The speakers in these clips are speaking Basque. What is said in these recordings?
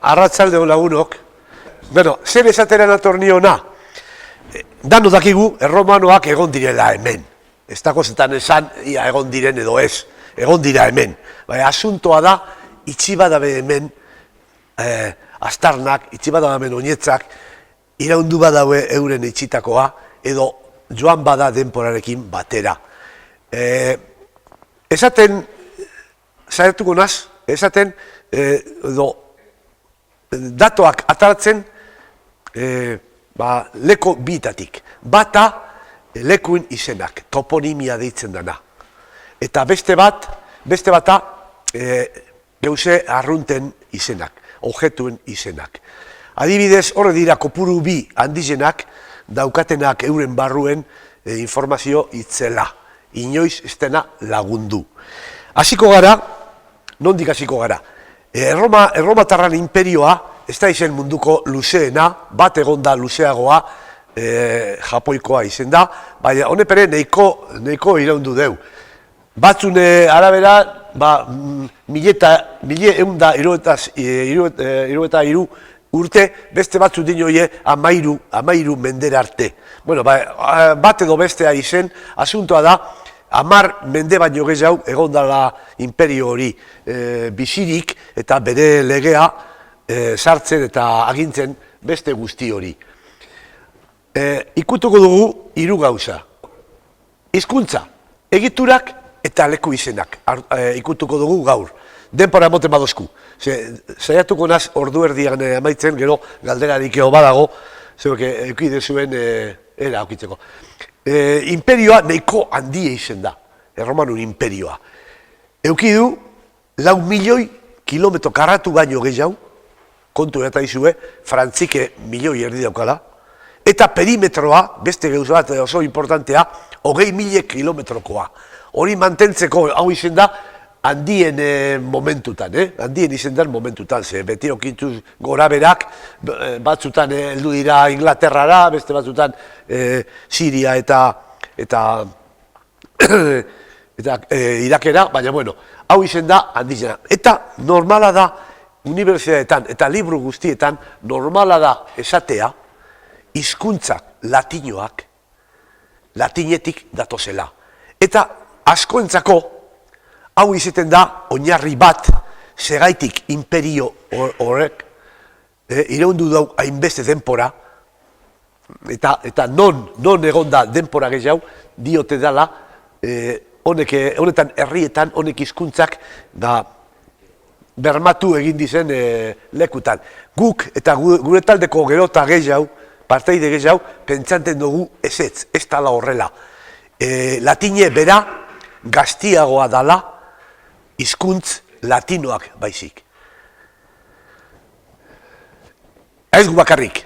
Arratsalde on lagunok. Bueno, zer esatera nator ni hona? Dano dakigu erromanoak egon direla hemen. Ez dago zetan esan ia egon diren edo ez. Egon dira hemen. Baina asuntoa da itxi badabe hemen astarnak, itxi badabe hemen oinetzak iraundu badaue euren itxitakoa edo joan bada denporarekin batera. Esaten saiatuko naz, esaten edo datoak ataratzen leko biitatik. Bata lekuin izenak, toponimia deitzen dana. Eta beste bata geuse arrunten izenak, objektuen izenak. Adibidez, horre dira kopuru bi handizenak daukatenak euren barruen informazio itzela. Inoiz ez dena lagundu. Hasiko gara, nondik hasiko gara? Erromatarran imperioa, ez da izen munduko luzeena, bat egonda luzeagoa, japoikoa izen da, baina honepere neiko iraundu deu. Batzune arabera, iru urte, beste batzu dinoie amairu mendera arte. Bueno, bat edo bestea izen, asuntoa da, 10 mende baino gehiago egondala imperio hori bizirik eta bere legea sartzen eta agintzen beste guzti hori. Ikutuko dugu hiru gauza. Hizkuntza, egiturak eta leku izenak ikutuko dugu gaur. Denpora emoten badozku. Saiatuko naz ordu erdian amaitzen, gero galderarik eo badago, zeuke eukide zuen era aukitzeko. Imperioa nahiko handia izen da, erromanun imperioa. Eukidu, 4 milioi kilometro karratu baino gehiago, kontu eta izue, frantzike milioi erdi daukala, eta perimetroa, beste gauza bat oso importantea, 20.000 kilometrokoa. Hori mantentzeko hau izen da, handien momentutan, handien izen den momentutan, ze beti okintuz gora berak, batzutan heldu dira Inglaterrara, beste batzutan Siria eta Irakera, baina bueno, hau izen da handizena. Eta normala da, unibertsitateetan eta liburu guztietan, normala da esatea, hizkuntzak latinoak, latinetik datozela. Eta askoentzako, hau izaten da, oinarri bat, segaitik imperio horrek, iraundu dau hainbeste denpora, eta non egon da denpora gehiago, diote dela, honetan herrietan, honek hizkuntzak bermatu egin dizen lekutan. Guk eta gure taldeko gero eta gehiago, parteide gehiago, pentsanten dugu ezetz, ez dala horrela. Latine bera, gaztiagoa dala, hizkuntz latinoak baizik. Ez gu bakarrik.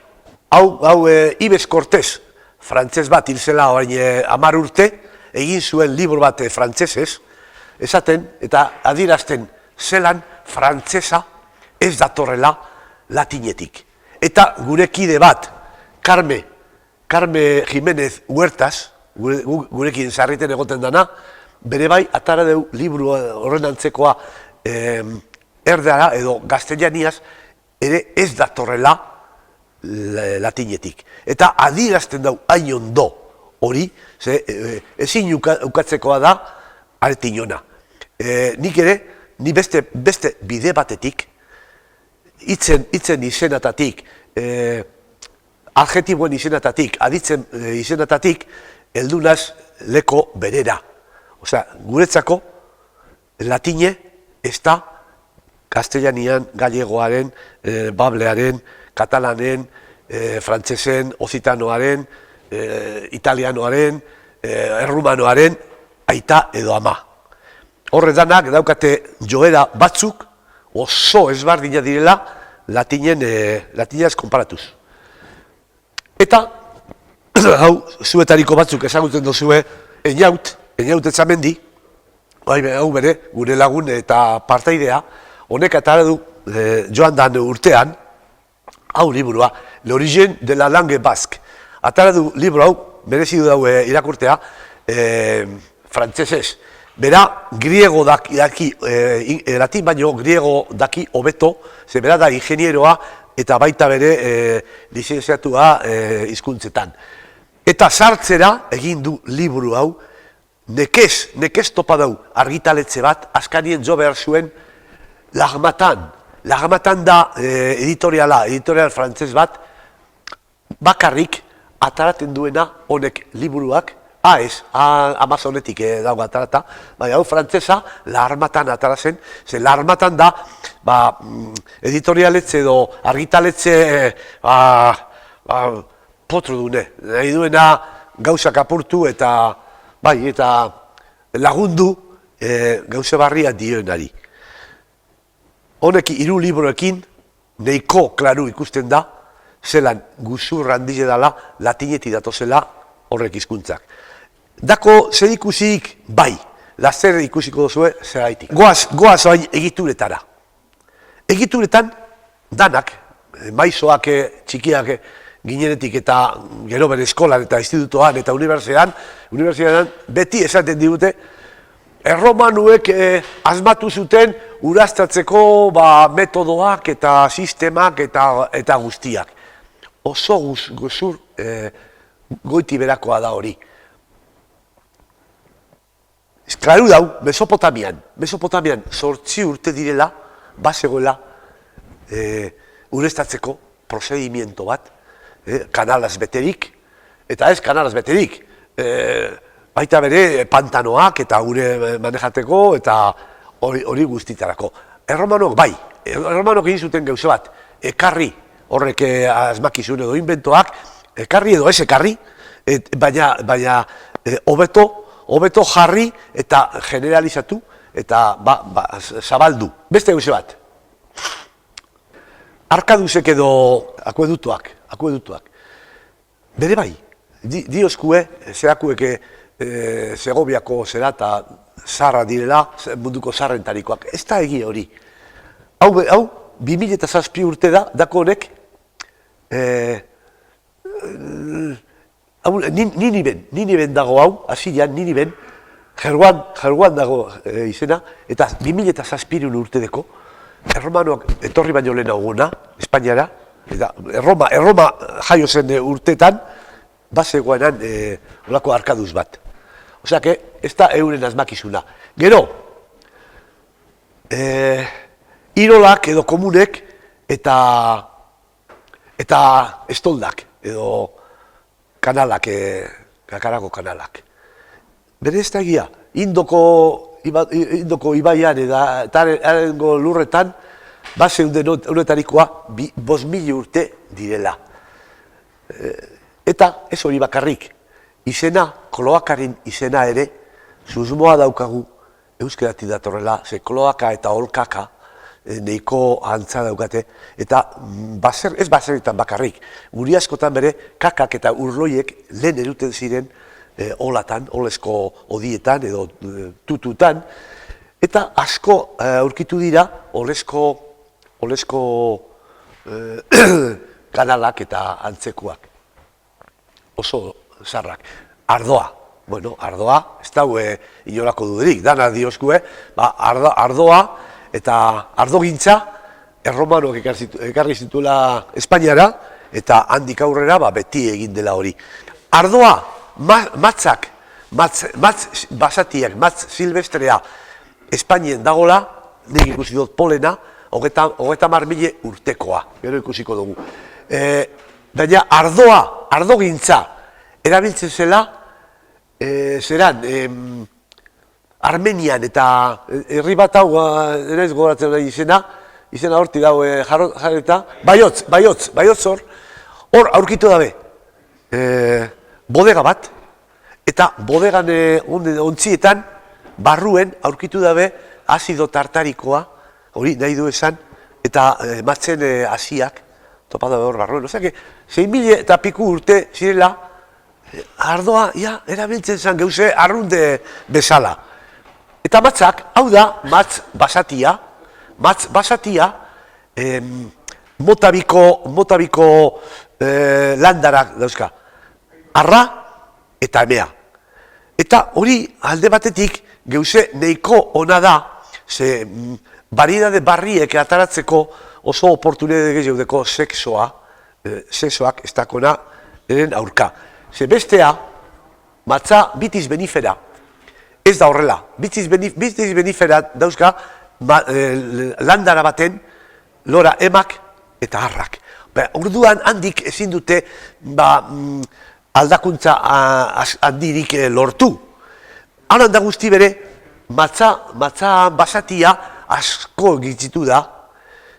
Hau Ives Cortés, frantzez bat hil zela orain 10 urte, egin zuen libro bat frantzesez, esaten eta adierazten zelan frantzesa ez datorrela latinetik. Eta gure kide bat, Carme Jiménez Huertas, gurekin sarriten egoten dana, bere bai, atara deu liburu horren antzekoa erdara edo gaztelaniaz ere ez datorrela latinetik. Eta adierazten dau hain ondo hori, ezin ukatzekoa da aretiñona. Nik ere, ni beste bide batetik, hitzen izenatatik, adjetiboen izenatatik, aditzen izenatatik, heldunaz leko berera. Osea, guretzako, latine ez da gaztelanian, gallegoaren, bablearen, katalanen, frantsesen, ozitanoaren, italianoaren, errumanoaren, aita edo ama. Horretanak daukate joera batzuk oso ezberdina direla latinez konparatuz. Eta, hau, zuetariko batzuk ezagutzen duzue, Einaut Etxamendi, hau bere, gure lagun eta parteidea, honek atara du joan dan urtean, hau liburua, L'Origine de la Langue Basque. Atara du liburu hau, merezi du irakurtea, frantsesez. Bera, griego daki, latin baino griego daki hobeto, ze bera da ingenieroa eta baita bere lizenziatua hizkuntzetan. Eta sartzera egin du liburu hau, nekez topa dau argitaletxe bat, askanien jo behar zuen L'Harmattan. L'Harmattan da editorial frantzez bat, bakarrik ataraten duena honek liburuak, Amazonetik dago atarata, baina hau frantzesa L'Harmattan atara zen, ze L'Harmattan da editorialetxe edo argitaletxe potro dune, nahi duena gauzak apurtu eta lagundu gauze barria dioenari. Honek 3 libroekin nahiko klaru ikusten da, zelan guzur handize dela latinetik datozela horrek hizkuntzak. Dako zer ikusik bai, laster ikusiko duzue zeraitik. Goaz bai egituretara. Egituretan danak, maizoak txikiak ginenetik eta gero bere eskolan eta institutoan eta unibertsitatean beti esaten digute, erromanuek asmatu zuten uraztatzeko metodoak eta sistemak eta guztiak. Oso guzur goiti berakoa da hori. Klaru dau, Mesopotamian 8 urte direla, bazegoela ureztatzeko prozedimiento bat, kanalaz beterik, eta ez kanalaz beterik, baita bere pantanoak eta gure manejateko eta hori guztitarako. Erromanok bai, erromanok egin zuten gauze bat, ekarri horrek asmakizun edo inventoak, ekarri edo ez ekarri, baina hobeto jarri eta generalizatu eta zabaldu. Beste gauze bat, arkaduzek edo akuedutuak, bere bai, dioskue, zerakueke Segoviako zera eta zarra direla, munduko zarrentarikoak. Ez da egia hori. Hau, 2007 urte da, dako honek, Niniben dago hau, Asirian, Niniben, Jerguan dago izena, eta 2007 urte deko, erromanoak etorri baino lehen aguna, Espainiara, eta Erroma jaio zen urtetan, bazegoenan olako arkaduz bat. Osea, ez da euren asmakizuna. Gero, irolak edo komunek eta estoldak edo kanalak, kakarako kanalak. Bere ez da egia, Indoko ibaian eta harengo lurretan, bazeunden honetarikoa 5.000 urte direla. Eta ez hori bakarrik, izena, kloakaren izena ere, susmoa daukagu euskeratik datorrela, ze kloaka eta holkaka nahiko antza daukate, eta ez baserritan bakarrik, guri askotan bere kakak eta urloiek lehen eruten ziren olatan, olesko odietan edo tututan, eta asko aurkitu dira olesko kanalak eta antzekuak. Oso zarrak. Ardoa. Bueno, ardoa, ez dago inolako duderik, dana dioskue, ardoa eta ardogintza erromanoak ekarri zituela Espainiara eta handik aurrera beti egin dela hori. Ardoa, matzak, basatiak, matz silvestrea Espainien dagola, nik ikusi dut polena, 30.000 urtekoa, gero ikusiko dugu. Baina ardogintza erabiltzen zela, zeran, Armenian eta herri bat hau, ez gogoratzen nahi izena horti dago jarreta, baiotz hor aurkitu dabe, bodega bat, eta bodegan ontzietan, barruen aurkitu dabe azido tartarikoa, hori nahi du esan, eta matzen hasiak, topa dabe hor barruen. Osea, 6.000 eta piku urte zirela, ardoa, erabiltzen zen gauze arrunde bezala. Eta matzak, hau da, matz basatia, motabiko landarak dauzka, arra eta emea. Eta hori alde batetik Geuze neiko ona da, ze baridade barriek ataratzeko oso oportunidade gehiagudeko sexoak ez dakona eren aurka. Ze bestea, matza bitiz benifera, ez da horrela. Bitiz benifera dauzka landara baten lora emak eta harrak. Orduan handik ezin dute aldakuntza handirik lortu. Haran da guzti bere, matza basatia asko gitzitu da.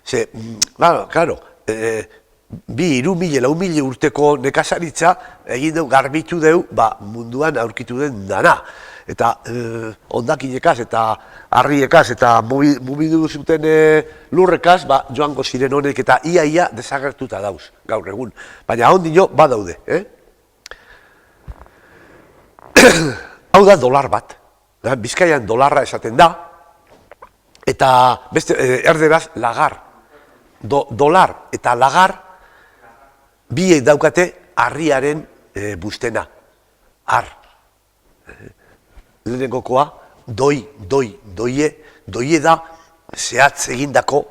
Ze, claro, 2.000-4.000 urteko nekazaritza egin dugu, garbitu dugu, munduan aurkitu den dana. Eta ondakinekaz eta harriekaz eta mugidu zuten lurrekaz, joango ziren honek eta ia desagertuta dauz, gaur egun. Baina ondino badaude. Hau da dolar bat, Bizkaian dolarra esaten da, eta beste erderaz lagar. Dolar eta lagar biek daukate harriaren bustena. Har. Lehenengokoa, doie da zehatz egindako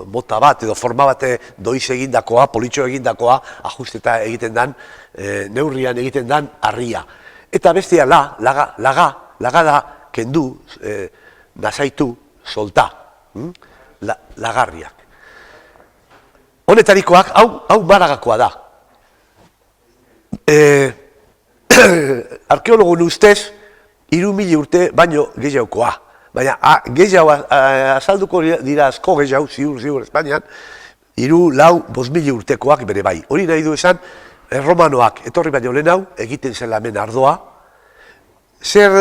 mota bat edo forma bat doiz egindakoa, politxo egindakoa, ajusteta egiten dan, neurrian egiten dan harria. Eta bestia laga da kendu, nasaitu, solta, lagarriak. Honetarikoak, hau maragakoa da. Arkeologun ustez, 3.000 urte baino gehiagokoa. Baina gehiago azalduko dira asko gehiago, ziur Espainian, 3.000-4.000 urtekoak bere bai. Hori nahi du esan, romanoak etorri baino lehen hau, egiten zela hemen ardoa. Zer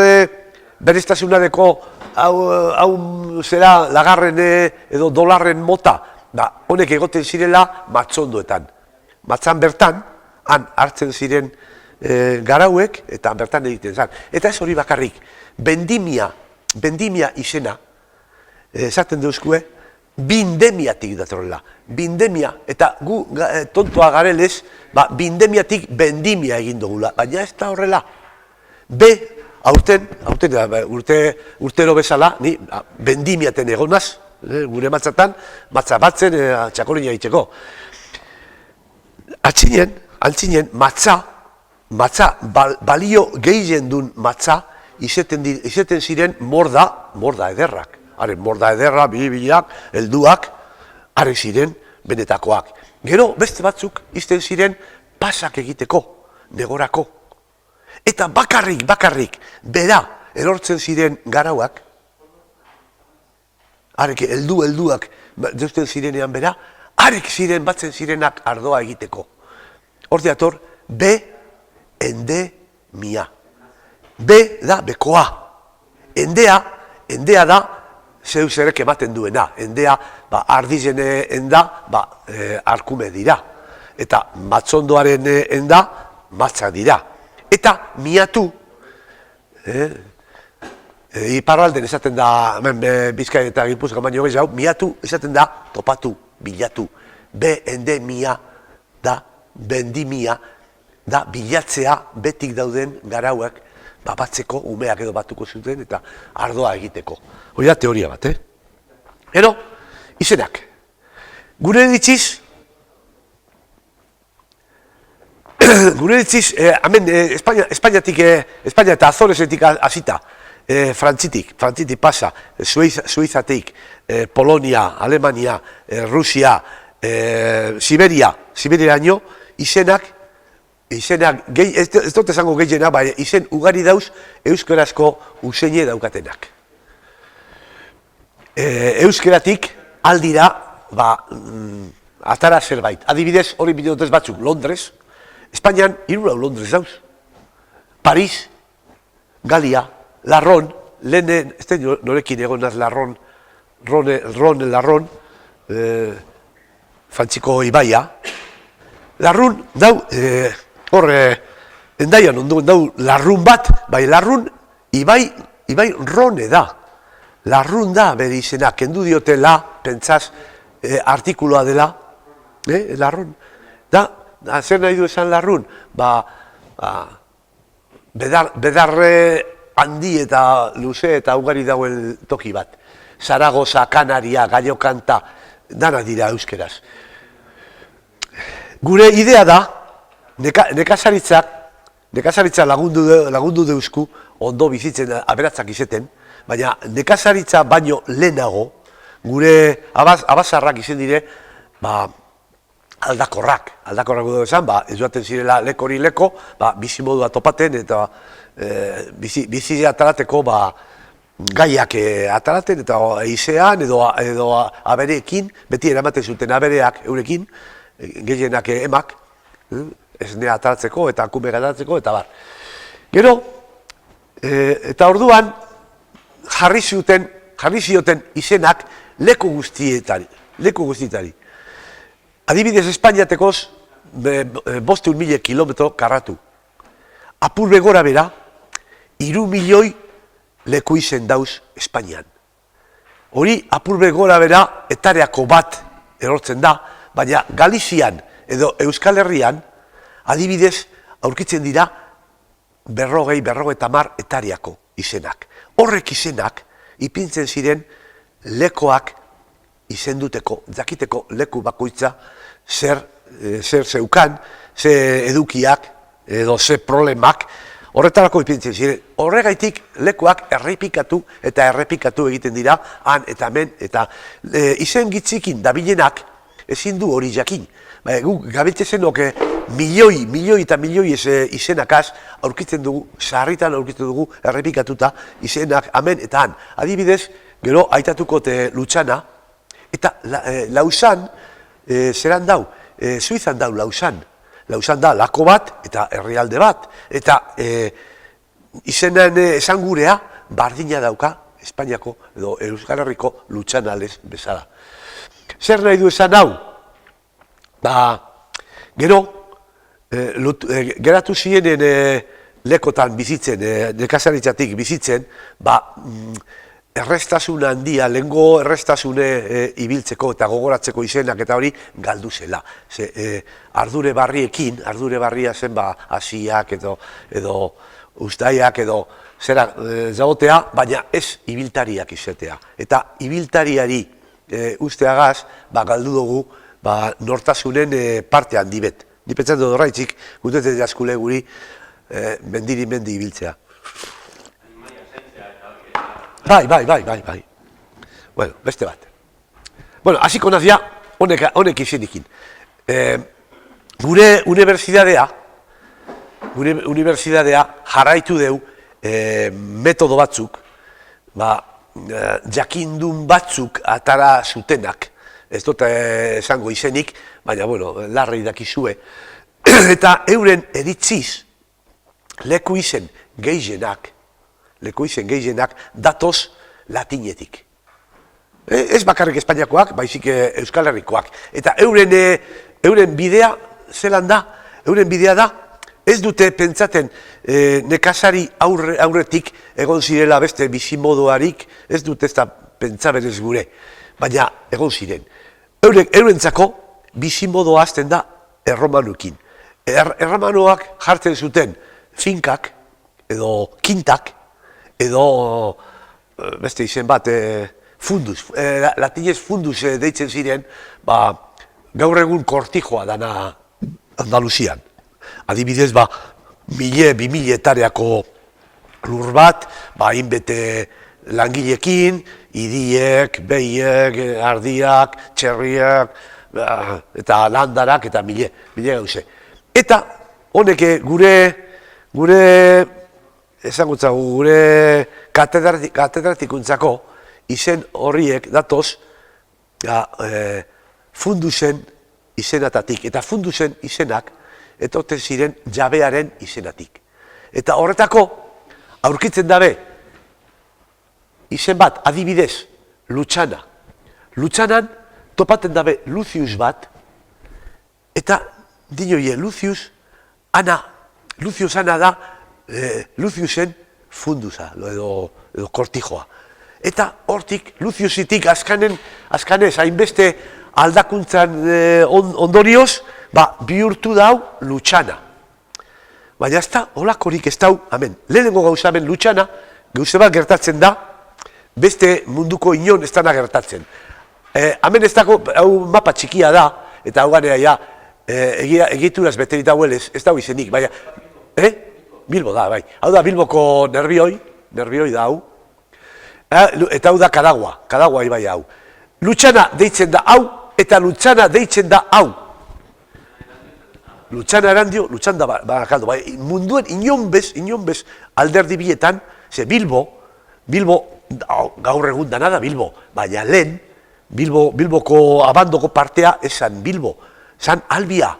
bereztasunareko hau zera lagarren edo dolarren mota, honek egoten zirela matzondoetan. Matzan bertan, han hartzen ziren garauek eta bertan egiten zen. Eta ez hori bakarrik, bendimia izena, esaten duzkue, bindemiatik datorrela. Bindemia, eta gu tontoa garelez, bindemiatik bendimia egin dugula, baina ez da horrela. Urtero bezala, ni bendimiaten egonaz, gure matzatan, matza batzen, txakolina egiteko. Antzinen, matza, balio gehien duen matza, izeten ziren morda ederrak. Haren morda ederra, biliak, helduak, haren ziren benetakoak. Gero, beste batzuk, izten ziren pasak egiteko, negorako. Eta bakarrik, bera, erortzen ziren garauak, harek helduak deusten zirenean bera, harek ziren batzen zirenak ardoa egiteko. Ordeator, endemia. Da bekoa. Endea da zeu zerek ematen duena. Endea, ardizen enda, arkume dira. Eta matzondoaren enda, matza dira. Eta miatu, iparralden esaten da, Bizkaia eta Gipuzkoa baino gehiago, miatu esaten da topatu, bilatu. Endemia da, bendimia, da bilatzea betik dauden garauak batzeko, umeak edo batuko zuten eta ardoa egiteko. Hori da teoria bat, Ero, izenak. Gure ditziz, hemen Espainia eta Azoresetik hasita, Frantzitik pasa, Suizatik, Polonia, Alemania, Rusia, Siberiaino, izenak, ez dut esango gehiena, bai, izen ugari dauz euskarazko useine daukatenak. Euskaratik aldira, atara zerbait. Adibidez, hori bidotez batzuk, Londres, Espainian, 3 Londres dauz. Paris, Galia, Larron, lehenen, ez da norekin egonaz Larron, Larron, Frantziko ibaia. Larrun, dau, endaian ondoen dau larrun bat, bai larrun, ibai rone da. Larrun da, bere izena, kendu diote la, pentsaz, artikuloa dela, larrun. Da, zer nahi du esan larrun? Bedarre handi eta luze eta ugari dagoen toki bat. Zaragoza, Kanaria, Gallo Kanta, dana dira euskeraz. Gure idea da, nekazaritza lagundu deusku, ondo bizitzen aberatzak izeten, baina nekazaritza baino lehenago, gure abazarrak izen dire, aldakorrak dugu esan, ez duaten zirela lekori leko, bizimodua topaten eta bizi atalateko gaiak atalaten eta eizean edo abereekin, beti eramaten zuten abereak eurekin, gehienak emak, esnea atalatzeko eta kume atalatzeko eta bar. Gero, eta orduan jarri zioten izenak leku guztietari. Adibidez, Espainiatekoz 500.000 kilometro karratu. Apur begora bera, 3 milioi leku izen dauz Espainian. Hori, apur begora bera, etareako bat erortzen da, baina Galizian edo Euskal Herrian, adibidez, aurkitzen dira 50 etariako izenak. Horrek izenak, ipintzen ziren lekoak izenduteko, jakiteko leku bakoitza zer zeukan, ze edukiak edo ze problemak, horretarako ipintzen ziren. Horregaitik lekuak errepikatu egiten dira, han eta hemen, eta izen gitzikin dabilenak ezin du hori jakin. Guk gabiltzezenok milioi eta milioi izenakaz aurkitzen dugu, sarritan aurkitzen dugu errepikatuta izenak hemen eta han. Adibidez, gero aitatuko Lutxana, eta Lausan, zeran dau, Suizan dau Lausan. Lausan da lako bat eta herrialde bat, eta izenan esangurea bardina dauka Espainiako edo Euskal Herriko Lutxanales bezala. Zer nahi du esan hau? Gero, geratu ziren lekotan bizitzen, nekazaritzatik bizitzen, errestasun handia, lehengo errestasune ibiltzeko eta gogoratzeko izenak eta hori galdu zela. Ardure barria zen hasiak edo ustaiak edo zera zagotea, baina ez ibiltariak izatea. Eta ibiltariari usteagaz, galdu dugu nortasunen parte handi bet. Nipetzen dut horreitzik, gutetzen jaskule guri mendi ibiltzea. Bai. Bueno, beste bat. Bueno, hasiko nazia, honek izenikin. Gure unibertsitatea jarraitu deu metodo batzuk, jakindun batzuk atara zutenak. Ez dut esango izenik, baina, bueno, larri dakizue. Eta euren eritziz, leku izen gehienak datoz latinetik. Ez bakarrik Espainiakoak, baizik Euskal Herrikoak. Eta euren bidea, zelan da, euren bidea da, ez dute pentsaten nekazari aurretik egon zirela beste bizimoduarik, ez dute ez da pentsaberez gure, baina egon ziren. Eurentzako bizimodoa azten da erromanuekin. Erromanoak jartzen zuten finkak edo kintak, edo beste izen bat fundus, latinez fundus deitzen ziren, gaur egun kortijoa dana Andaluzian. Adibidez, 1000 hektareako lur bat, hainbete langilekin, idiek, behiek, ardiak, txerriak, eta landarak, eta mile gauze. Eta honek gure esangutzagu, gure katedratikuntza izen horriek datoz fundusen izenatatik. Eta fundusen izenak etorten ziren jabearen izenatik. Eta horretako aurkitzen dabe izen bat, adibidez, Lutxana. Lutxanan topaten dabe Lucius bat, eta dinoie Lucius Ana da Luciusen fundusa, edo kortijoa. Eta hortik, Luciusitik azkanez, hainbeste aldakuntzan ondorioz, bihurtu dau Lutxana. baina ez da, holakorik ez dau, hemen, lehenengo gauza hemen Lutxana, gauze bat gertatzen da, beste munduko inon ez dana gertatzen. Hemen ez dago, hau mapa txikia da, eta hau ganea, ja, egituraz beterita huelez, ez dago izenik, baina, Bilbo da, bai. Hau da Bilboko nerbioi da hau, eta hau da Kadagua ibai hau. Lutxana deitzen da hau, eta Lutxana deitzen da hau. Lutxana Erandio, Lutxana Barakaldo, bai, munduen inon bez alderdi bietan, ze Bilbo, gaur egun dana da Bilbo, baina lehen, Bilboko abandoko partea esan Bilbo, zan Albia.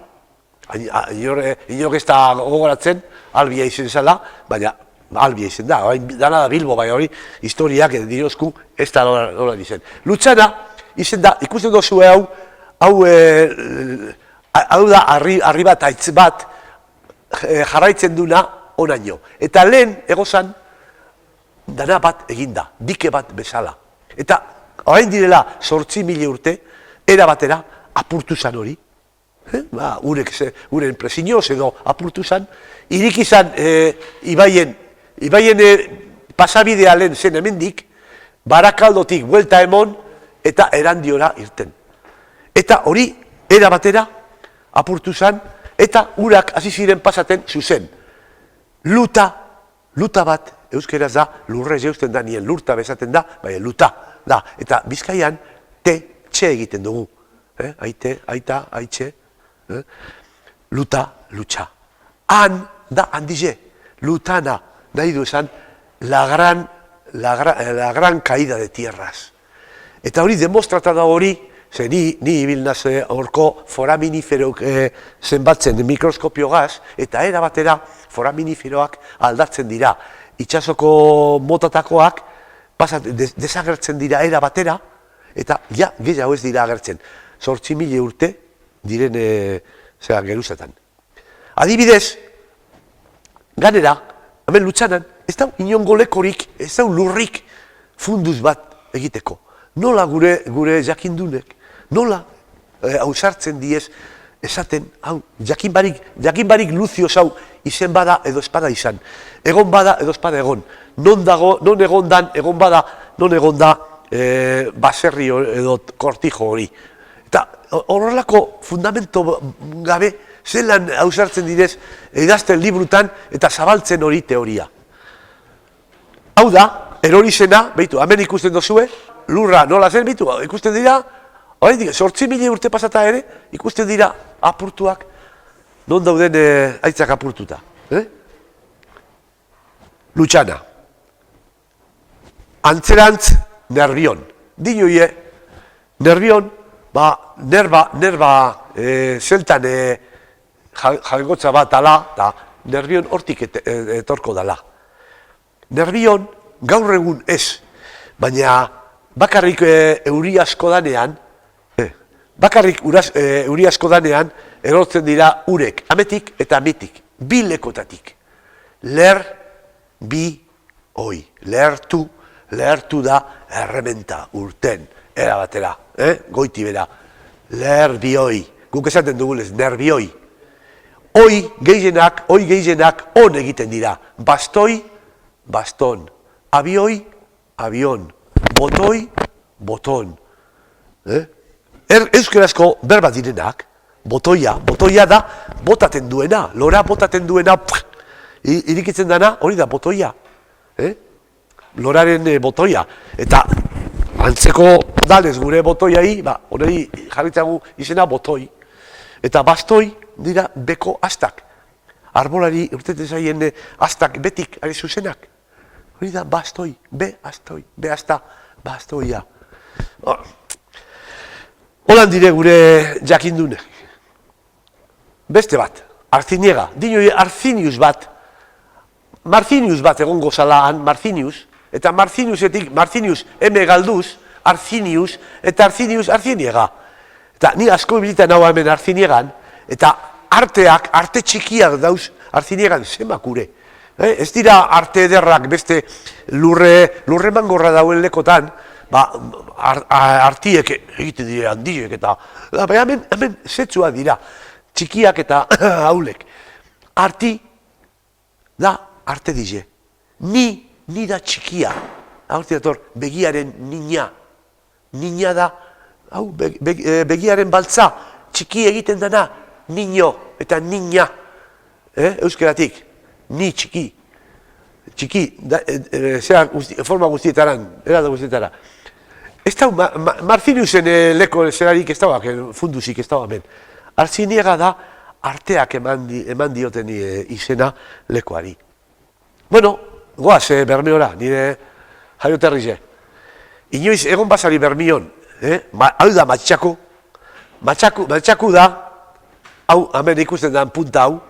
Inork ez da gogoratzen, Albia izen zela, baina Albia izen da, dana da Bilbo, baina hori historiak dirozku ez da nola izen. Lutxana izen da, ikusten dozue hau da harri bat, aitz bat, jarraitzen duna onaino. Eta lehen egozan, dana bat eginda, dike bat bezala. Eta orain direla 8.000 urte, era batera, apurtu zan hori. Uren presinioz edo apurtu zan, irik izan ibaien pasabidea lehen zen hemendik, Barakaldotik buelta emon eta Erandiora irten. Eta hori, era batera, apurtu zan, eta urak hasi ziren pasaten zuzen. Luta bat, euskeraz da, lurrez eusten da, nien lurta bezaten da, baina luta da. Eta Bizkaian, txe egiten dugu. Aite, aita, aitxe. Luta, lutxa. Han da handize, lutana, nahi du esan, la gran caída de tierras. Eta hori demostrata da hori, ze ni ibilnaz horko foraminiferoak zenbatzen mikroskopio gaz, eta era batera foraminiferoak aldatzen dira. Itxasoko motatakoak desagertzen dira era batera, eta ja, gehiago ez dira agertzen. 8.000 urte diren geruzetan. Adibidez, ganera, hemen Lutxanan, ez da inongo lekorik, ez da lurrik funduz bat egiteko. Nola gure jakindunek, nola hausartzen diez esaten, hau, jakin barik Luzioz hau izen bada edo espada izan, egon bada edo espada egon, non egon dan, egon bada, non egon da baserri edo kortijo hori. Eta horrelako fundamento gabe, zelan hausartzen direz idazten librutan eta zabaltzen hori teoria. Hau da, erorizena, behitu, hemen ikusten dozue, lurra nola zen, behitu, ikusten dira, 8.000 urte pasata ere, ikusten dira apurtuak, non dauden aitzak apurtuta. Lutxana. Antzerantz, Nerbion. Dinoie, Nerbion, nerba zeltan jagotza bat ala, eta Nerbion hortik etorko dala. Nerbion gaur egun ez, baina bakarrik euri asko danean, erortzen dira urek, ametik eta ametik, bi lekotatik. Lehertu da errementa urten, era batera, goiti bera, lerbioi, guk esaten dugulez, nerbioi. Hoi gehienak on egiten dira, bastoi, baston, abioi, abion, botoi, boton. Euskarazko berba direnak, botoia da botaten duena, lora botaten duena, irikitzen dana, hori da botoia. Loraren botoia. Eta antzeko dalez gure botoiai, hori jarritzagu izena botoi. Eta bastoi dira beko astak. Arbolari urtetzen zaien astak betik ari zuzenak. Hori da bastoi, be asta, bastoia. Holan dire gure jakindune. Beste bat, Artziniega. Dinoi Artzinius bat. Martzinius bat egongo zalaan, Martzinius. Eta Martzinius eme galduz, Artzinius, eta Artziniega. Eta ni asko ibilitan hau hemen Artziniegan, eta arte txikiak dauz Artziniegan zemakure. Ez dira arte ederrak beste lurre mangorra dauen lekotan, artiek egiten dira handiek eta hemen zetzua dira, txikiak eta haulek. Arti da arte dize. Ni da txikia. Hortik dator, begiaren nina. Nina da, hau, begiaren baltza, txiki egiten dena, nino eta nina. Euskeratik, ni txiki. Txiki, forma guztietaran, erada guztietara. Ez da, Marciniusen leko zerarik ez da, fundusik ez da, hemen. Artziniega da, arteak eman dioten izena lekoari. Bueno, goaz, Bermeora, nire jaioterrize. Inoiz, egon basari Bermion, hau da matxaku. Matxaku da, hau, hemen ikusten da, punta hau,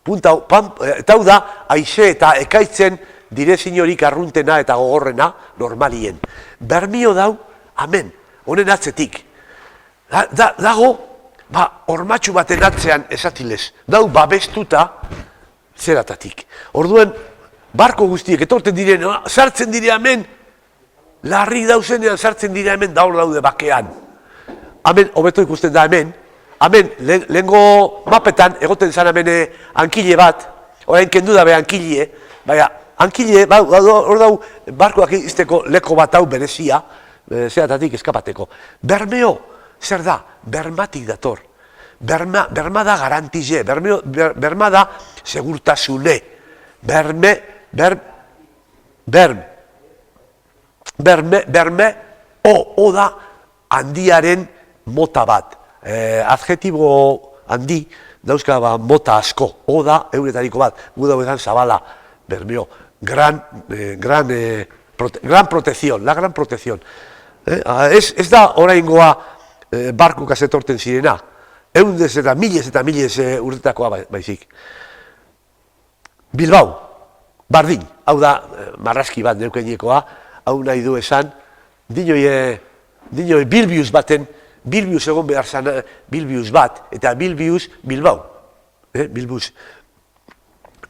eta hau da, aize eta ekaitzen dire zinorik arruntena eta gogorrena normalien. Bermio dau, amen, honen atzetik. Dago, hormatxu baten atzean esatilez, dau babestuta zeratatik. Orduen, barko guztiek, etorten diren, sartzen dire hemen, larri dauzenean sartzen dire hemen, daur daude bakean. Hemen, hobeto ikusten da hemen, hemen, lehengo mapetan, egoten zan hemen ankile bat, orain kendu dabe ankile, baina, ankile, hor dau, barkoak izteko leko bat hau berezia, zeratatik eskapateko. Bermeo, zer da? Bermatik dator. Berma da garantize, berma da segurtasune. Berme, o da handiaren mota bat. Adjetibo handi, dauzka mota asko, o da euretariko bat, gu dauetan zabala, Bermeo, gran protección, la gran protección. Ez da oraingoa barkukaz etorten zirena, eundez eta milez urtetakoa baizik. Bilbao, bardin, hau da marrazki bat neukeniekoa, hau nahi du esan, dinoi Bilbius baten, Bilbius egon behar zan, Bilbius bat, eta Bilbius Bilbao. Bilbius.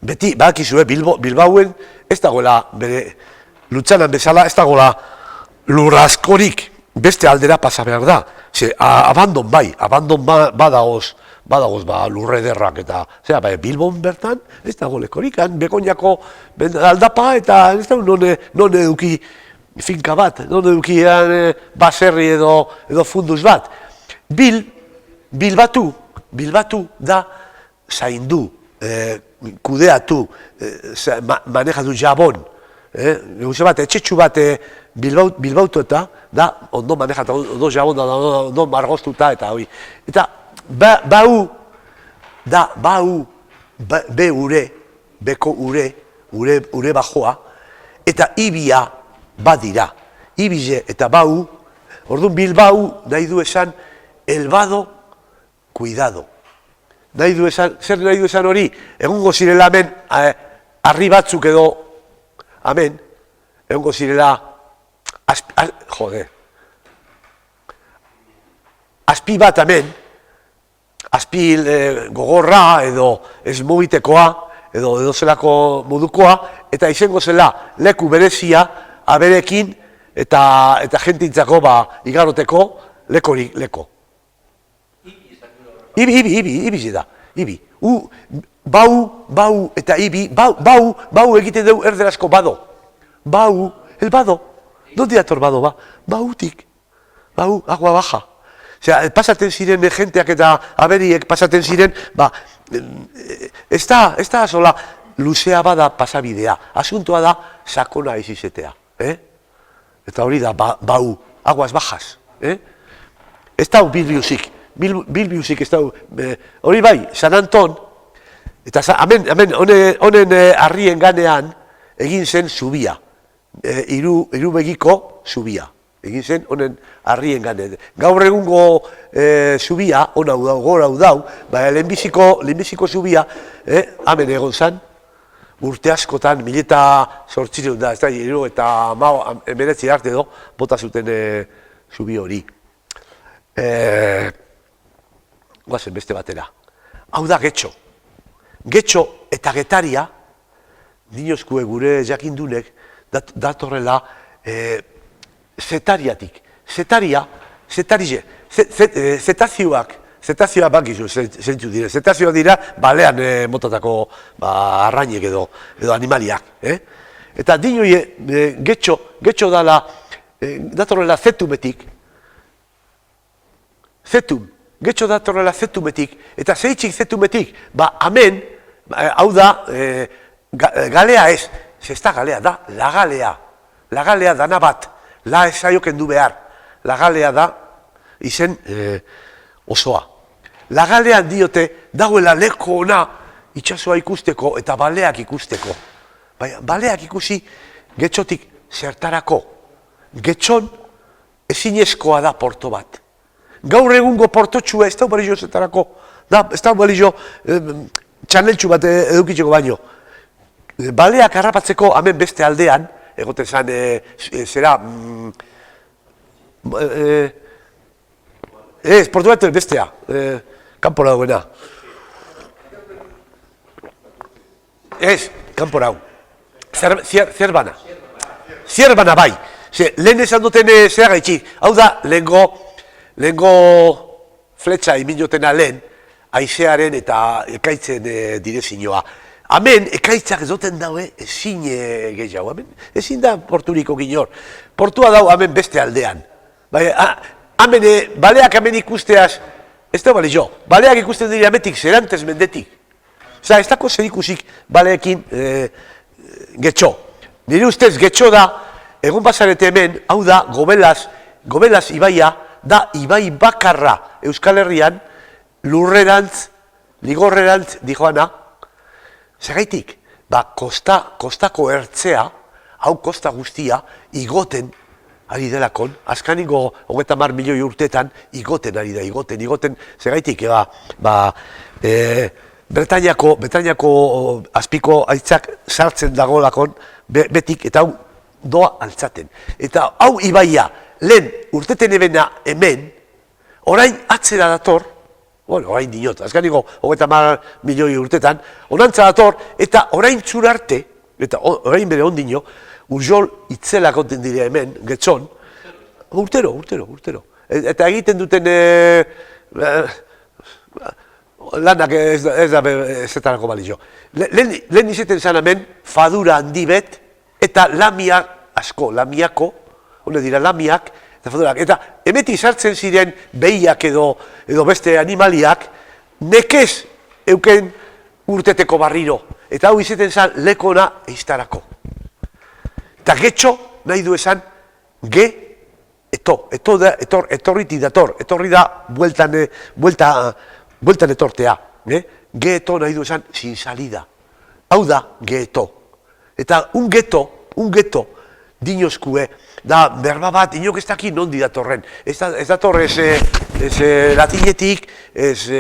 Beti, badakizue, Bilbauen ez dagoela, bere lutsanan bezala, ez dagoela lurrazkorik beste aldera pasa behar da. Abandon badagoz lurrederrak eta, Bilbon bertan, ez dago lekorik, Begoñako aldapa eta ez dago non eduki finka bat, non eduki baserri edo fundus bat. Bilbatu da zaindu, kudeatu, manejatu jabon. Etxetxu bat Bilbautu eta da ondo manejatu, ondo jabon da, ondo margoztuta eta hori. Eta bau, be ure, beko ure bajoa, eta ibia badira. Ibize eta bau, orduan Bilbao nahi du esan, elbado, cuidado. Zer nahi du esan hori, egongo zirela hemen, harri batzuk edo, hemen, egongo zirela, azpi bat hemen, azpi gogorra edo ez mugitekoa, edo zelako modukoa, eta izango zela leku berezia, aberekin, eta jentintzako igaroteko leko. Ibi da, ibi. Bau eta ibi, bau egiten dugu erderazko bado. El bado. Donde dator bado, bautik. Bau, agua baja. Pasaten ziren jenteak eta aberiek pasaten ziren, ez da sola luzea bada pasabidea. Asuntoa da sakona izizetea. Eta hori da, bau, aguas bajas. Ez da Bilbiusik. Bilbiusik ez da, hori bai, San Anton, eta honen harrien ganean egin zen zubia, irubegiko zubia, egin zen honen harrien ganean. Gaur egungo zubia, hona hau dau, gora hau dau, lehenbiziko zubia, hemen egon zen, urte askotan, 1800 da, ez da, eta 19 arte edo, bota zuten zubi hori. Guazen beste batera. Hau da Getxo. Getxo eta Getaria, dinozkue gure jakindunek, datorrela zetariatik. Zetarize, zetazioak, Zetazioa bakizu zentzu dire. Zetazioa dira balean motatako arrainek edo animaliak. Eta dinoi getxo dala, datorrela zetumetik. Zetum, getxo datorrela zetumetik. Eta zeitzik zetumetik, hemen, hau da, galea ez. Ez da galea, da lagalea. Lagalea dana bat. La ez aioken du behar. Lagalea da izen osoa. Lagalean diote, dagoela leko ona itxasoa ikusteko eta baleak ikusteko. Baleak ikusi getxotik zertarako. Getxon ezinezkoa da porto bat. Gaur egungo portotxua ez da balio zertarako. Ez da balio txaneltxu bat edukitzeko baino. Baleak harrapatzeko hemen beste aldean, egoten zan, zera... portu bat bestea, kanpora dagoena. Kanpora hau. Zierbana. Zierbana bai. Lehen esan duten zera gaitxik. Hau da, lehengo fletxa iminotena lehen, haizearen eta ekaitzen direzinoa. Hemen, ekaitzak ez duten daue, ezin gehiago. Ezin da porturiko ginor. Portua dau hemen beste aldean. Hemen, baleak hemen ikusteaz, ez da bale jo, baleak ikusten dira hemetik zerantez mendetik. Ez dako zer ikusik baleekin getxo. Nire ustez getxo da, egon bazarete hemen, hau da, Gobelaz ibaia, da ibai bakarra Euskal Herrian, lurrerantz, ligorrerantz dijoana. Zergaitik, kostako ertzea, hau kosta guztia, igoten ari delakon, azkaniko 30 milioi urtetan, igoten ari da, igoten, zergaitik, Bretañako azpiko aitzak sartzen dagoelakon, betik, eta hau doa altzaten. Eta hau ibaia, lehen urteten ebena hemen, orain atzera dator, orain dinot, azkaniko 30 milioi urtetan, onantza dator, eta orain txurarte, eta orain bere ondino, urjol itzela konten dira hemen, getxon, urtero. Eta egiten duten lanak ez da zetarako balio. Lehen izaten zan hemen, fadura handi bet, eta lamia asko, lamiako, hone dira lamiak, eta fadurak. Eta emeti sartzen ziren behiak edo beste animaliak, nekez euken urteteko barriro. Eta hau izaten zan lekona eiztarako. Eta getxo nahi du esan etorriti dator, etorri da bueltan etortea. Geto nahi du esan sin salida. Hau da geto. Eta un geto dinoskue, da berba bat inok ez daki nondi datorren. Ez dator ez latinetik, ez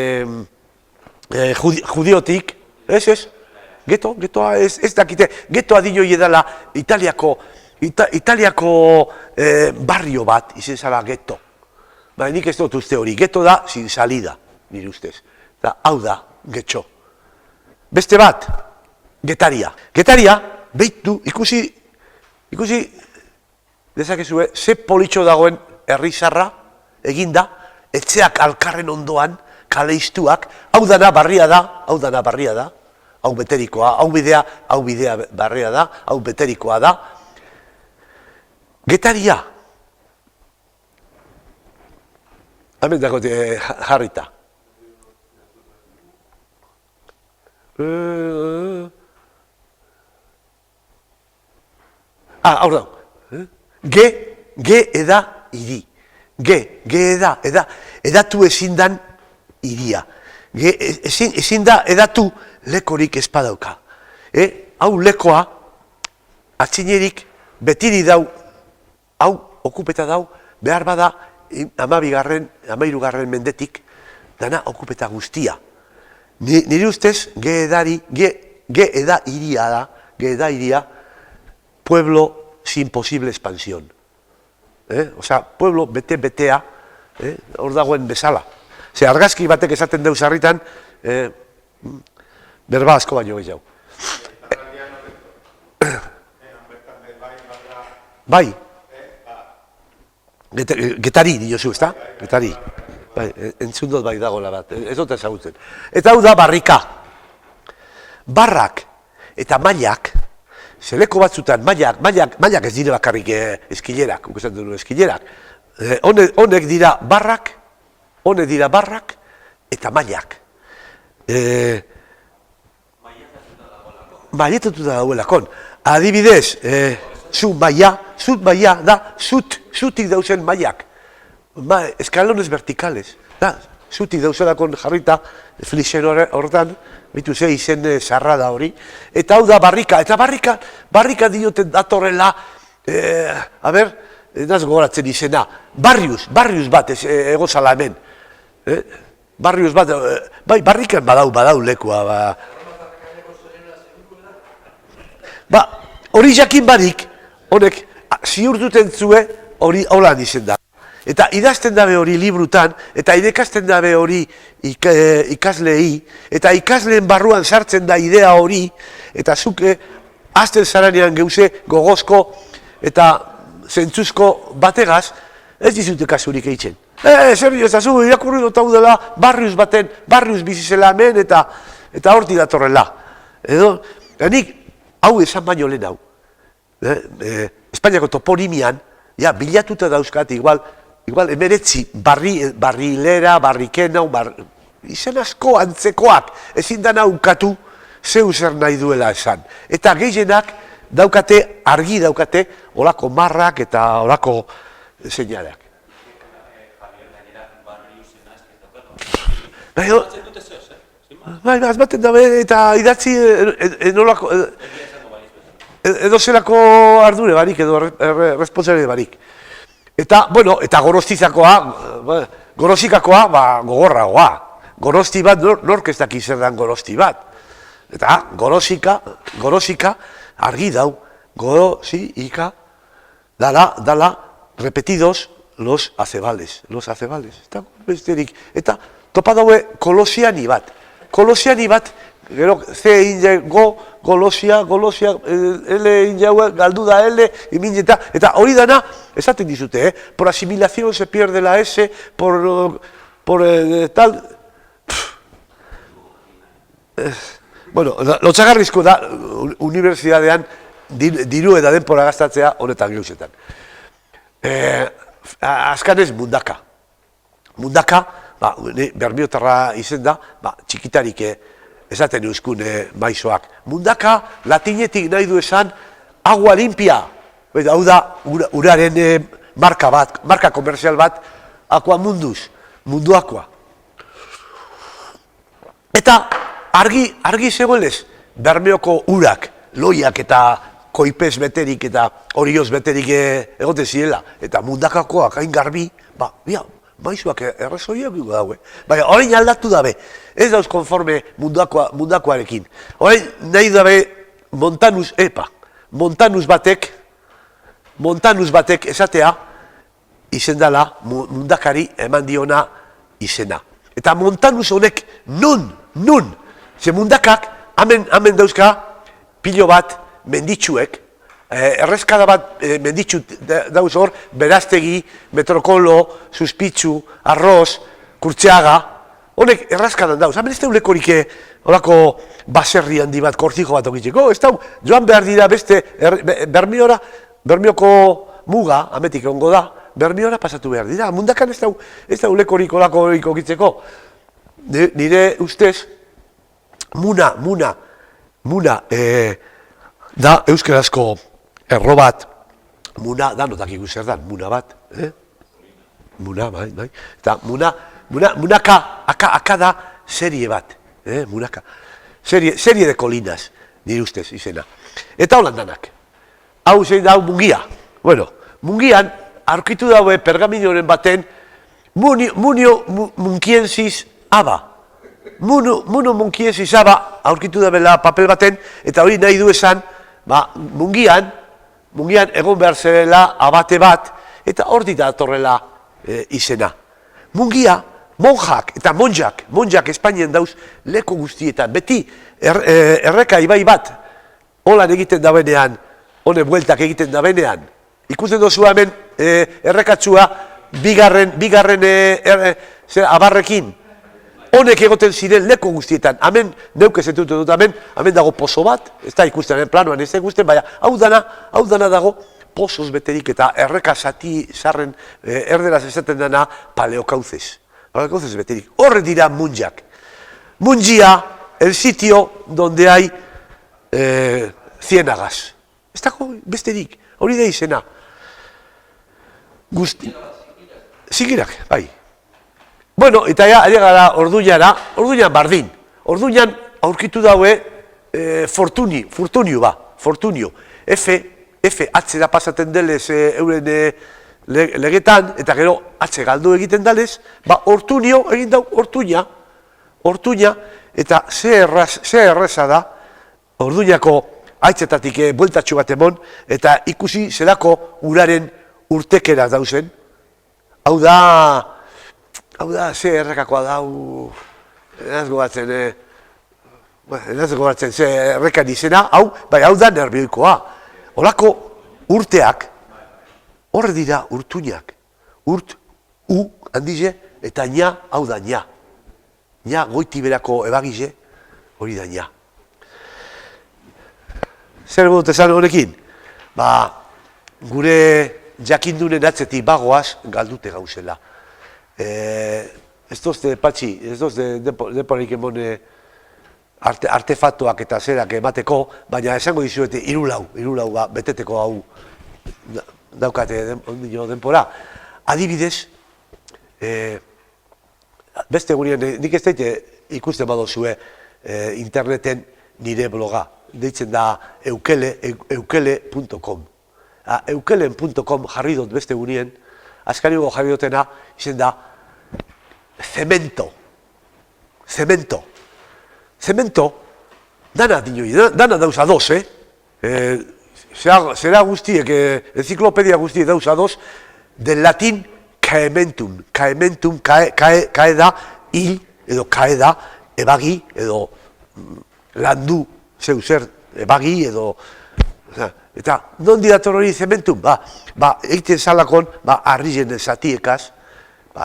judiotik, ez. Getoa ez dakite, getoa dinoi edala Italiako barrio bat izen zala geto. Nik ez dut uste hori, geto da sin salida, nire ustez. Hau da, getxo. Beste bat, getaria. Getaria, behitu, ikusi dezakezue, ze politxo dagoen herrizarra eginda, etxeak alkarren ondoan, kaleiztuak, hau dana barria da, hau beterikoa, hau bidea barria da, hau beterikoa da. Getaria. Hemen dagote jarrita. Hau da. Ge eda iri. Ge edatu ezindan iria. Ezin da edatu lekorik espadauka. Hau lekoa, atzinerik, betiri dau, hau okupeta dau, behar bada, 13. mendetik, dana okupeta guztia. Nire ustez, ge eda iria da, pueblo sin posible expansión. Pueblo betea, hor dagoen bezala. Argazki batek esaten deuz harritan, berba asko baino gehiago. Bai. Getari, diozu, ezta? Getari. Bai, entzun dut bai dagoela bat, ez dut ezagutzen. Eta hau da barrika. Barrak eta mailak, zeleko batzutan mailak ez dire bakarrik eskilerak, ukesan duen eskilerak. Honek dira barrak eta mailak. Mailetatu da dauelakon. Adibidez, zut maila da, zutik dauzen mailak. Eskalones vertikales. Zutik dauzelakon jarrita, flixen horretan, bitu ze izen zarra da hori. Eta hau da barrika, eta barrika dioten datorrela, naz gogoratzen izena, barrius bat egozala hemen. Barrius bat, bai, barrikan badau lekua, hori jakin barik, honek ziur duten zue hori holan izen da. Eta idazten dabe hori librutan, eta idekasten dabe hori ikaslei, eta ikasleen barruan sartzen da idea hori, eta zuke azten zaranean geuze gogozko eta zentzuzko bategaz, ez dizute kasurik eitzen. Zerbio ez azu, irakurri dut hau dela barrius bizizela hemen, eta horti datorrela. Edo, nik hau esan baino lehen hau. Espainiako toponimian, bilatuta dauzkat, igual emeretzi barrilera, barrikena, izan asko antzekoak, ezin dana ukatu zeu zer nahi duela esan. Eta gehienak argi daukate, olako marrak eta olako seinaleak. Bai, azbaten dabe eta idatzi enolako, edo zelako ardure barik, edo responsable barik. Eta, bueno, eta gorostikakoa, gogorragoa. Gorosti bat, nork ez daki zer dan gorosti bat. Eta, gorosika, argi dau, gorosika, dala, repetidos, los acebales. Eta, besterik. Eta, topa daue kolosiani bat, gero, ze inge, golosia, L injaue, galdu da L, imineta, eta hori dana, esaten dizute, por asimilación se pierde la S, por tal... Bueno, lotxagarrizko da, unibertsitatean, diru eta denpora gastatzea honetan geuzetan. Azkanez, mundaka. Mundaka, Bermiotarra izen da, txikitarik esaten euskun maizoak. Mundaka, latinetik nahi du esan, agua limpia. Hau da, uraren marka komerzial bat, aqua mundus, mundu aqua. Eta argi zegoelez, Bermeoko urak, loiak eta koipez beterik eta orioz beterik egote zirela. Eta mundakakoak hain garbi, maizuak errezoiak dugu daue. Baina, horrein aldatu dabe, ez dauz konforme mundakoarekin. Horrein nahi dabe Montanus batek esatea, izendala mundakari eman diona izena. Eta Montanus honek nun, ze mundakak, hamen dauzka pilo bat menditsuek, errezkada bat menditsu dauz hor, Beraztegi, Metrokolo, Suspitzu, Arroz, Kurtzeaga, honek errazkadan dauz. Hemen ez da ulekorik horako baserri handi bat, kortijo bat okitzeko, ez da joan behar dira beste Bermioko muga, ametik ongo da, Bermiora pasatu behar dira. Mundakan ez da ulekorik horako okitzeko. Nire ustez, muna, da euskarazko erro bat, muna, da notak ikus zer dan, muna bat, muna, bai, eta munaka, aka da serie bat, munaka, serie de colinas, nire ustez izena. Eta holandanak, hau zein da, mungia, bueno, mungian, aurkitu daue pergaminoren baten, munio munkiensis aba, Muno munkiensis aba, aurkitu dabela papel baten, eta hori nahi du esan, mungian egon behar zerela abate bat, eta hor datorrela izena. Mungia, monjak eta monjak Espainian dauz leku guztietan, beti erreka ibai bat, holan egiten da benean, hone bueltak egiten da benean. Ikusten dozu hemen errekatzua, bigarren zer abarrekin, honek egoten ziren leku guztietan, hemen neuk ezetutu dut, hemen dago pozo bat, ez da ikusten, planoan ez da ikusten, baina hau dana dago, pozoz beterik eta erreka zati sarren erderaz esaten dena paleokauzez. Paleokauzez beterik. Horre dira mungiak. Mungia, el sitio donde hay ciénagas. Ez dago besterik, hori da izena. Guzti. Zigirak, bai. Bueno, eta ja, ari gara Orduñan bardin. Orduñan aurkitu daue Fortunio. F atzera pasaten delez euren legetan, eta gero atze galdu egiten dalez, Ortunio egin dau Ortuña, eta ze erreza da, Orduñako aitzetatik bueltatxo bat emon, eta ikusi zelako uraren urtekera dauzen. Hau da, ze errekakoa dau, enaz gogatzen, ze errekan izena, hau da nerbioikoa. Olako urteak, horre dira urtuñak. Urt, handize, eta nia, hau da nia. Nia goitiberako ebagize, hori da nia. Zer dut esan honekin? Gure jakindunen atzetik bagoaz galdute gauzela. Ez dozte, Patxi, ez dozte deporik emone artefaktoak eta zerak emateko, baina esango dizuete irulau beteteko hau daukate denpora. Adibidez, beste gurien, nik ez daite ikusten badozue interneten nire bloga, deitzen da eukele.com. Eukelen.com jarri dut beste gurien, azkarigo jarri dutena, izen da cemento. Cemento, dana dauz ados, zera guztiek, enziklopedia guztiek dauz ados, del latin caementum, cae da hil, edo cae da ebagi, edo landu zeu zer ebagi, edo... Eta, nondi dator hori cementum? Egiten zalakon, arrizien zatiekaz,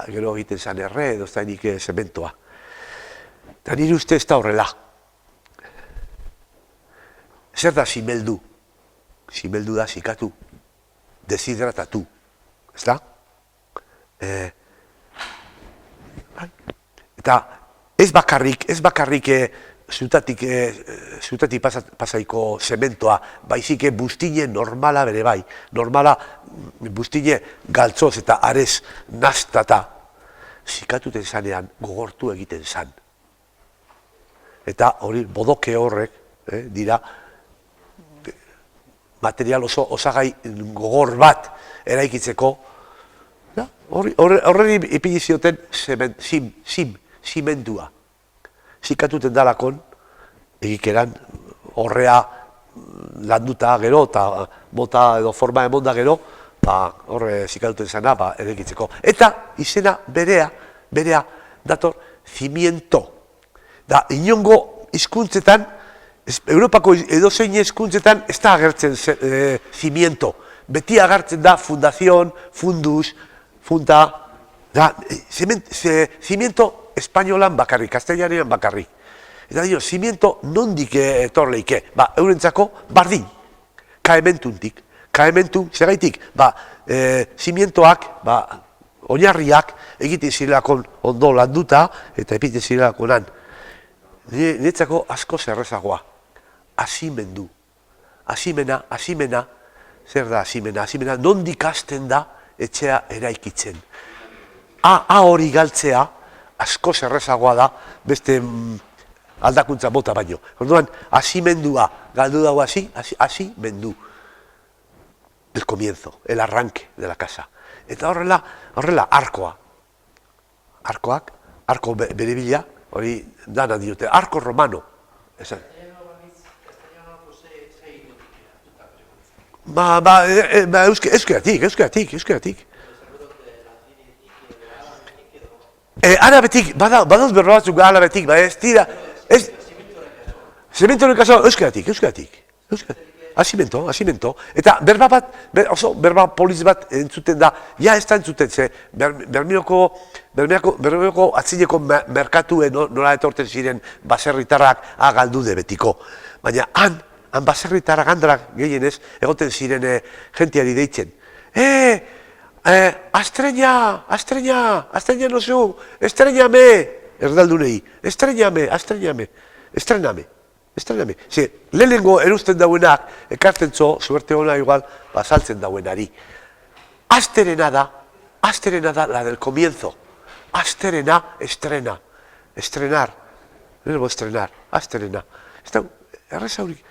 gero egiten zan erre, edo zainik zementoa. Eta nire uste ez da horrela. Zer da simeldu? Simeldu da zikatu, deshidratatu, ez da? Eta ez bakarrik zutatik pasaiko zementoa, baizik bustine normala bere bai, normala bustine galtzoz eta arez naztata, zikatuten zanean gogortu egiten zan. Eta hori bodoke horrek dira material osagai gogor bat eraikitzeko, horreri ipini zioten zimentua. Zikatuten dalakon, egikeran horrea landuta gero eta bota edo forma emonda gero, horre zikatuten zana eraikitzeko. Eta izena berea dator cimiento. Da, inongo hizkuntzetan, Europako edozein hizkuntzetan ez da agertzen cimiento. Beti agertzen da fundación, fundus, funta, da, cimiento espainolan bakarrik, castellanean bakarrik. Eta dio, cimiento nondik etorleike, eurentzako bardin, kaementuntik. Kaementun, segaitik, cimientoak, oinarriak egiten zirelakon ondo landuta eta epiten zirelakonan. Niretzako asko zerrezagoa. Azimendu. Azimena, zer da azimena? Azimena nondik hasten da etxea eraikitzen. Hori galtzea asko zerrezagoa da beste aldakuntza bota baino. Orduan, azimendua galdu dago azimendu. El comienzo, el arranque de la casa. Eta horrela arkoa. Arko berebila, hori dana diote, arko romano. Euskeratik. Arabetik, badauz berro batzuk arabetik, ez dira... Zementoren kaso, euskeratik. asimento. Eta berba bat, oso berba poliz bat entzuten da, ja ez da entzuten, ze Bermeoko atzineko merkatuen nola etorten ziren baserritarrak galdude betiko. Baina han baserritarrak handrak gehienez, egoten ziren jentiari deitzen. Astreña nozu, estreñame, erdaldunei, estrename. Ze, lehenengo erusten dauenak, ekartzen zo, suerte hona igual, saltzen dauenari. Asterena da la del comienzo. Asterena, estrena. Estrenar. Nervo estrenar. Asterena. Ez da, errezaurik.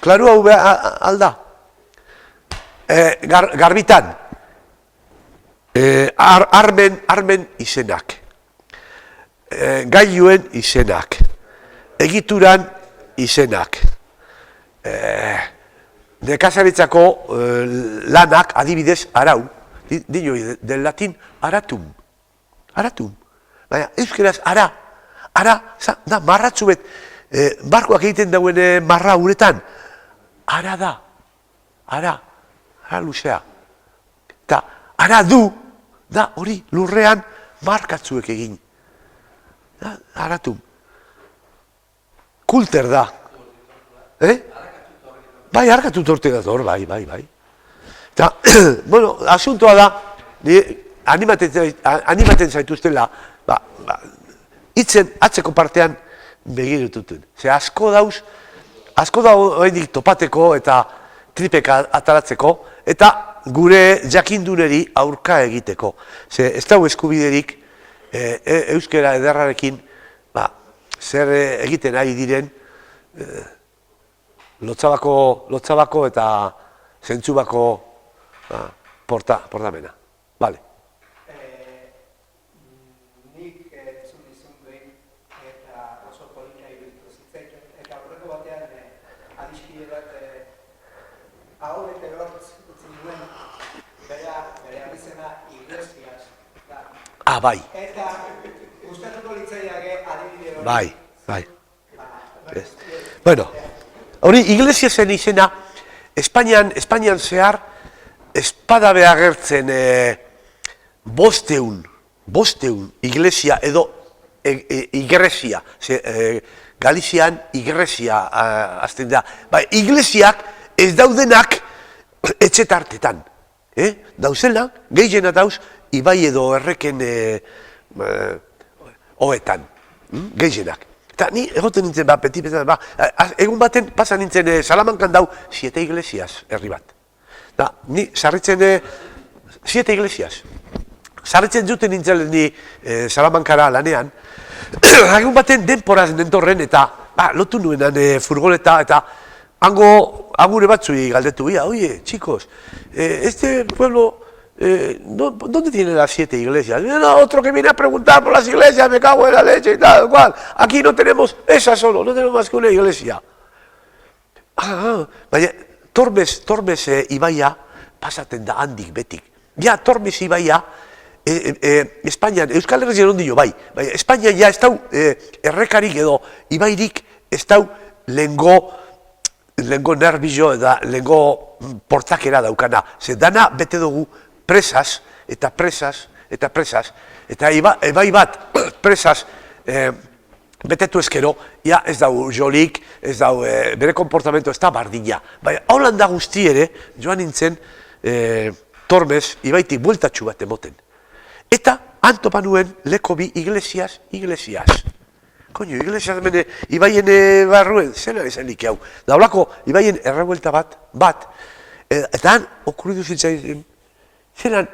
Klaru hau alda. Garbitan. Armen izenak. Gailuen izenak. Egituran izenak. Nekazaritzako lanak, adibidez, arau. Dino, del latin, aratum. Baina, euskeraz, ara da marratzuet, barkoak egiten dauen marra uretan, ara luzea. Eta, ara du, da hori lurrean markatzuek egin. Aratum. Kulter da. Bai, arkatu torte da hor, bai. Eta, bueno, asuntoa da, animaten zaituztela, hitzen atzeko partean begiretuten. Ze asko da oraindik topateko eta tripeka ataratzeko, eta gure jakinduneri aurka egiteko. Ze ez dago eskubiderik euskera ederrarekin zer egiten ari diren lotzabako eta zentzubako portamena. Bale. Nik entzun dizun behin eta oso polita iruditu zitzaiken. Eta horreko batean adiskide bat ahorrete lortz utzi duen bere abizena Iglesias. Bai. Eta gustatuko litzaiake adibide hori. Bai. Bueno, hori Iglesiasen izena, Espainian zehar, espadabe agertzen bosteun iglesia edo igresia. Galizian igresia azten da. Iglesiak ez daudenak etxetartetan. Dauzela, gehiena dauz, ibai edo erreken hoetan. Gehienak. Eta ni egoten nintzen, egun baten pasan nintzen Salamankan dau 7 iglesias herri bat. Ni sarritzen 7 iglesias. Sarritzen zuten nintzen ni Salamankara lanean. Egun baten denporaz nentorren eta lotu nuenan furgoneta eta hango agure batzui galdetu. Oye, chicos, este pueblo... ¿Dónde tiene las 7 iglesias? No, otro que viene a preguntar por las iglesias, me cago en la leche y tal, cual. Aquí no tenemos esa solo, no tenemos más que una iglesia. Baina, Tormes ibaia pasaten da handik betik. Ja, Tormes ibaia, Espainian, Euskal Herrian ondio bai, Espainian ja ez dau errekarik edo ibairik ez dau lehengo nervio eta lehengo portakera daukana. Ze dana bete dugu presas, eta ebai bat presas betetu eskero, ja ez dau jolik, ez dau bere komportamento ez da bardina. Baina, haulan da guzti ere, joan nintzen Tormes ibaitik bueltatxu bat emoten. Eta, antopa nuen leko bi iglesias. Koño, iglesias mene, ibaien barruen, zena izan lik hau. Daulako, ibaien errebuelta bat, eta han, okurritu zitzaizen, zeran,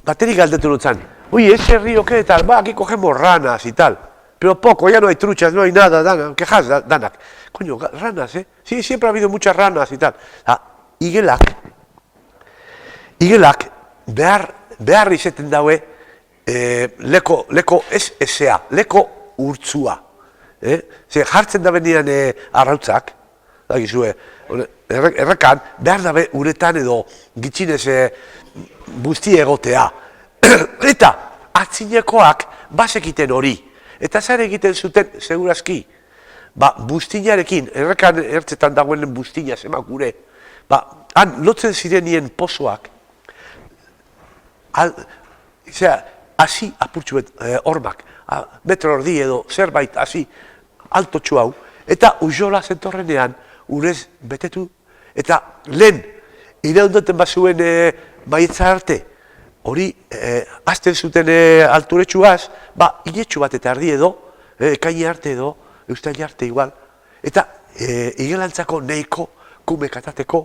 baterik galdetu notzan, oye, ese río que tal, aquí cogemos ranas y tal, pero poco, ya no hay truchas, no hay nada, quejas, danak. Coño, ranas, Sí, siempre ha habido muchas ranas y tal. Igelak, behar izeten daue, leko ez ezea, leko urtzua. Ze jartzen da benian arrautzak, dakizue, errekan, behar dabe uretan edo gitxinez guzti egotea. Eta atzinekoak basekiten hori. Eta zer egiten zuten, segurazki, ba, bustinarekin, errekan ertzetan dagoen bustina zema gure, ba, han lotzen zirenien pozoak, hasi apurtxu hormak, metro ordi edo zerbait hasi altotxu hau, eta ujola zentorrenean urez betetu, eta lehen iraundoten bazuen maietza arte, hori azten zuten alturetsuaz, ba, iletxu bat eta ardi edo, ekaini arte edo, eustaili arte igual, eta igelantzako neiko, kume katateko,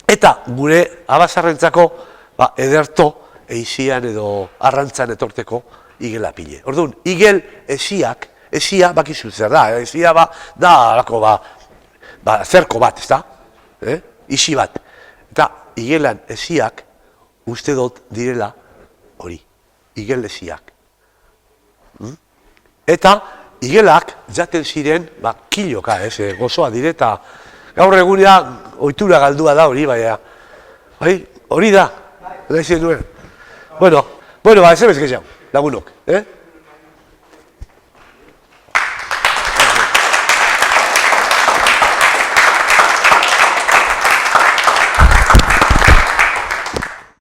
eta gure abazarrentzako ederto eizian edo arrantzan etorteko igela pile. Orduan, igel esia bakizu zer da, esia da alako zerko bat, ez da? Isi bat. Eta igelan esiak uste dut direla hori, igel esiak. Eta igelak jaten ziren, kiloka, gozoa dire, eta gaur egunean ohitura galdua da hori, baina hori da, da izan duen. Bueno, ez ebez gehiago, lagunok,